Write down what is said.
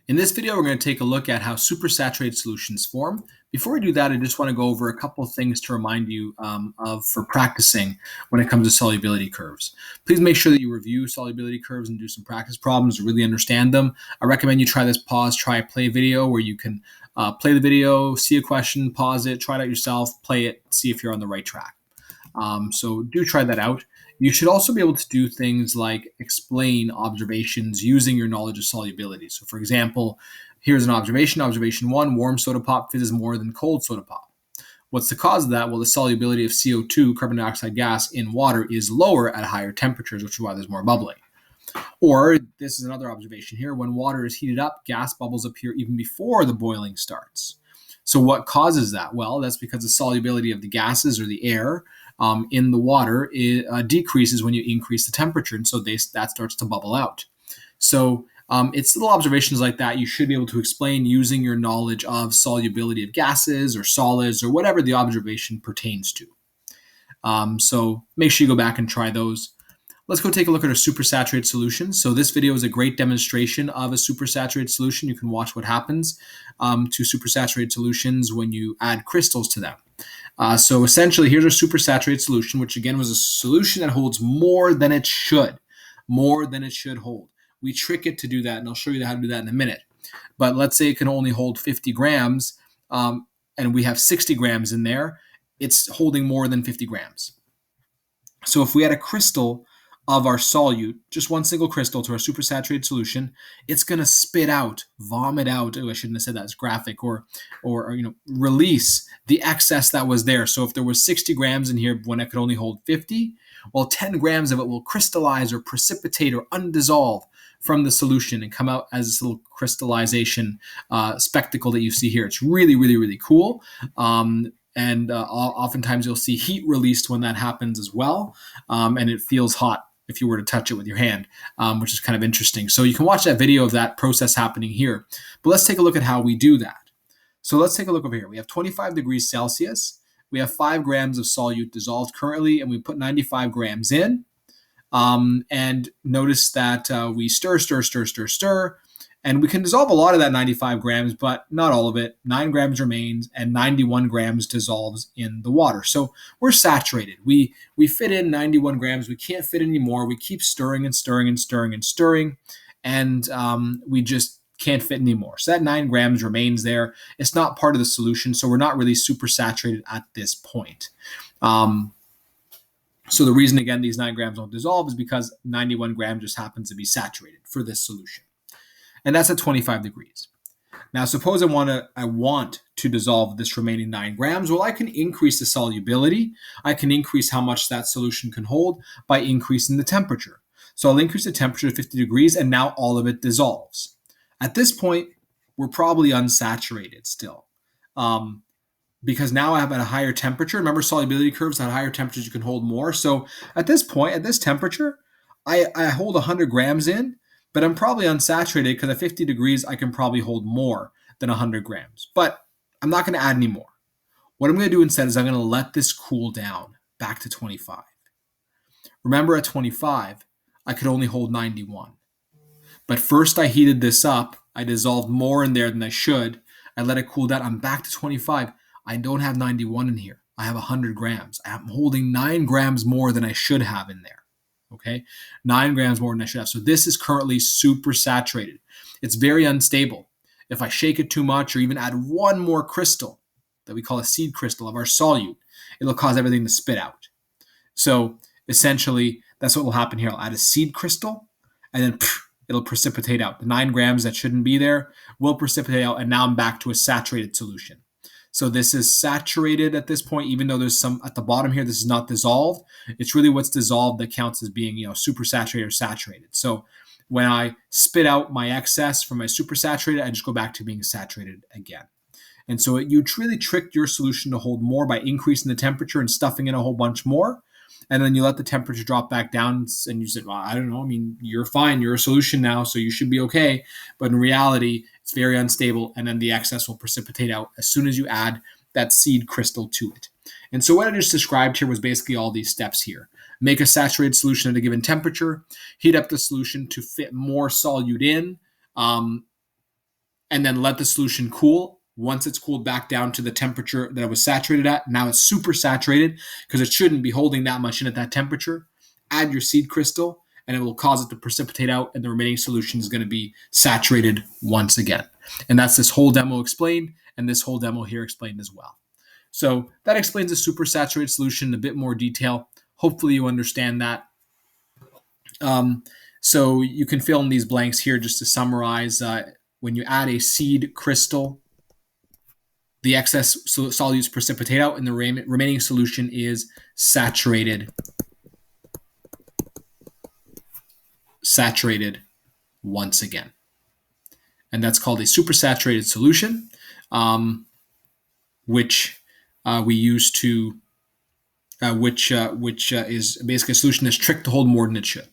In this video, we're going to take a look at how supersaturated solutions form. Before we do that, I just want to go over a couple of things to remind you of for practicing when it comes to solubility curves. Please make sure that you review solubility curves and do some practice problems to really understand them. I recommend you try this pause, try, play video where you can play the video, see a question, pause it, try it out yourself, play it, see if you're on the right track. So do try that out. You should also be able to do things like explain observations using your knowledge of solubility. So for example, here's an observation. Observation 1, warm soda pop fizzes more than cold soda pop. What's the cause of that? Well, the solubility of CO2, carbon dioxide gas, in water is lower at higher temperatures, which is why there's more bubbling. Or this is another observation here. When water is heated up, gas bubbles appear even before the boiling starts. So what causes that? Well, that's because the solubility of the gases or the air in the water decreases when you increase the temperature, and so that starts to bubble out. So it's little observations like that you should be able to explain using your knowledge of solubility of gases or solids or whatever the observation pertains to. So make sure you go back and try those. Let's go take a look at our supersaturated solution. So this video is a great demonstration of a supersaturated solution. You can watch what happens to supersaturated solutions when you add crystals to them. So essentially, here's our supersaturated solution, which again was a solution that holds more than it should hold. We trick it to do that, and I'll show you how to do that in a minute. But let's say it can only hold 50 grams, and we have 60 grams in there. It's holding more than 50 grams. So if we add a crystal of our solute, just one single crystal to our supersaturated solution, it's going to spit out, vomit out. Oh, I shouldn't have said that as graphic, or release the excess that was there. So if there was 60 grams in here when it could only hold 50, well, 10 grams of it will crystallize or precipitate or undissolve from the solution and come out as this little crystallization spectacle that you see here. It's really, really, really cool. And oftentimes you'll see heat released when that happens as well, and it feels hot if you were to touch it with your hand, which is kind of interesting. So you can watch that video of that process happening here. But let's take a look at how we do that. So let's take a look over here. We have 25 degrees Celsius. We have 5 grams of solute dissolved currently, and we put 95 grams in. And notice that we stir, and we can dissolve a lot of that 95 grams, but not all of it. 9 grams remains, and 91 grams dissolves in the water. So we're saturated. We fit in 91 grams. We can't fit any more. We keep stirring, and we just can't fit anymore. So that 9 grams remains there. It's not part of the solution, so we're not really supersaturated at this point. So the reason, again, these 9 grams don't dissolve is because 91 grams just happens to be saturated for this solution. And that's at 25 degrees. Now, suppose I want to dissolve this remaining 9 grams. Well, I can increase the solubility. I can increase how much that solution can hold by increasing the temperature. So I'll increase the temperature to 50 degrees, and now all of it dissolves. At this point, we're probably unsaturated still. Because now I have at a higher temperature. Remember, solubility curves at higher temperatures you can hold more. So at this point, at this temperature, I hold 100 grams in, but I'm probably unsaturated because at 50 degrees, I can probably hold more than 100 grams. But I'm not going to add any more. What I'm going to do instead is I'm going to let this cool down back to 25. Remember, at 25, I could only hold 91. But first I heated this up. I dissolved more in there than I should. I let it cool down. I'm back to 25. I don't have 91 in here. I have 100 grams. I'm holding 9 grams more than I should have in there. Okay, 9 grams more than I should have. So this is currently supersaturated. It's very unstable. If I shake it too much or even add one more crystal that we call a seed crystal of our solute, it'll cause everything to spit out. So essentially, that's what will happen here. I'll add a seed crystal, and then it'll precipitate out. The 9 grams that shouldn't be there will precipitate out, and now I'm back to a saturated solution. So this is saturated at this point, even though there's some at the bottom here, this is not dissolved. It's really what's dissolved that counts as being, supersaturated or saturated. So when I spit out my excess from my supersaturated, I just go back to being saturated again. And so you really tricked your solution to hold more by increasing the temperature and stuffing in a whole bunch more. And then you let the temperature drop back down, and you said, well, I don't know. I mean, you're fine. You're a solution now, so you should be okay. But in reality, it's very unstable, and then the excess will precipitate out as soon as you add that seed crystal to it. And so what I just described here was basically all these steps here. Make a saturated solution at a given temperature, heat up the solution to fit more solute in, and then let the solution cool. Once it's cooled back down to the temperature that it was saturated at, now it's super saturated because it shouldn't be holding that much in at that temperature. Add your seed crystal, and it will cause it to precipitate out, and the remaining solution is going to be saturated once again. And that's this whole demo explained, and this whole demo here explained as well. So that explains the supersaturated solution in a bit more detail. Hopefully you understand that. So you can fill in these blanks here just to summarize. When you add a seed crystal, the excess solutes precipitate out, and the remaining solution is saturated once again. And that's called a supersaturated solution, which we use to, which is basically a solution that's tricked to hold more than it should.